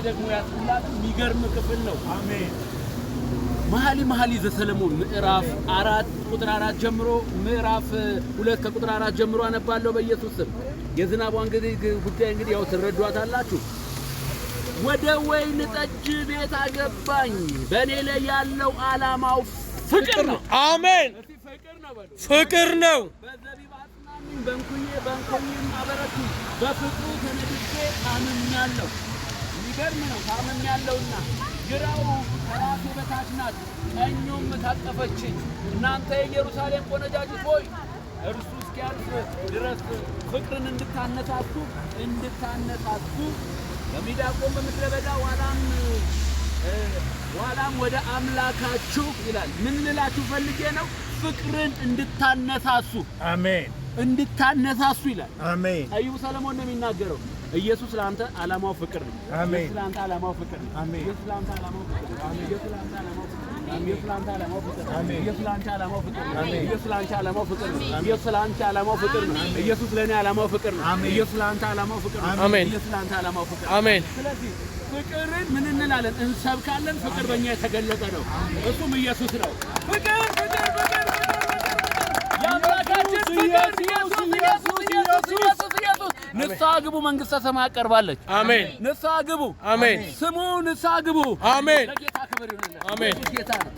ደግሞ ያስላል የሚገርም ክፍል ነው። አሜን። መኃልየ ዘሰሎሞን ምዕራፍ 4 ቁጥር 4 ጀምሮ ምዕራፍ 2 ከቁጥር 4 ጀምሮ አነባለሁ በኢየሱስ ስም። የዝናቧን ጉዳይ እንግዲህ ያው ትረዷታላችሁ። ወደ ወይን ጠጅ ቤት አገባኝ። በእኔ ላይ ያለው ዓላማው ፍቅር ነው። አሜን። ፍቅር ነው። በዘቢብ አጽናኑኝ፣ በእንኮዬም አበረቱኝ። በፍቅሩ ተነድጄ ታምሜያለሁ። የሚገርም ነው። ታምሜያለሁና ግራው ከራሴ በታች ናት፣ ቀኙም ታቀፈችኝ። እናንተ የኢየሩሳሌም ቆነጃጅት ሆይ እርሱ እስኪያልፍ ድረስ ፍቅርን እንድታነሳሱ በሚዳቆም በምድረ በዳ ዋላም ወደ አምላካችሁ ይላል። ምን ልላችሁ ፈልጌ ነው? ፍቅርን እንድታነሳሱ። አሜን። እንድታነሳሱ ይላል። አሜን። ጠቢቡ ሰሎሞን ነው የሚናገረው። ኢየሱስ ለአንተ ዓላማው ፍቅር ነው። አሜን። ኢየሱስ ለአንተ ዓላማው ፍቅር ነው። አሜን። ኢየሱስ ለአንተ ዓላማው ፍቅር ነው። አሜን። ኢየሱስ ለአንተ ዓላማው ፍቅር ነው። ኢየሱስ ለአንተ ዓላማው ፍቅር ነው። አሜን። ኢየሱስ ለአንተ ዓላማው ፍቅር ነው። አሜን። ኢየሱስ ለአንተ ዓላማው ፍቅር ነው። ኢየሱስ ለአንተ ዓላማው ፍቅር ነው። ኢየሱስ ለኔ ዓላማው ፍቅር ነው። ኢየሱስ ለአንተ ዓላማው ፍቅር ነው። አሜን። ኢየሱስ ለአንተ ዓላማው ፍቅር ነው። አሜን። ስለዚህ ፍቅርን ምን እንላለን? እንሰብካለን። ፍቅር በእኛ የተገለጠ ነው። እሱም ኢየሱስ ነው። ፍቅር የአምላካችን ፍቅር ኢየሱስ ንስሐ ግቡ፣ መንግሥተ ሰማያት ቀርባለች። አሜን። ንስሐ ግቡ። አሜን። ስሙ ንስሐ ግቡ። አሜን። ለጌታ ክብር ይሁንልን። አሜን። ጌታ ነው።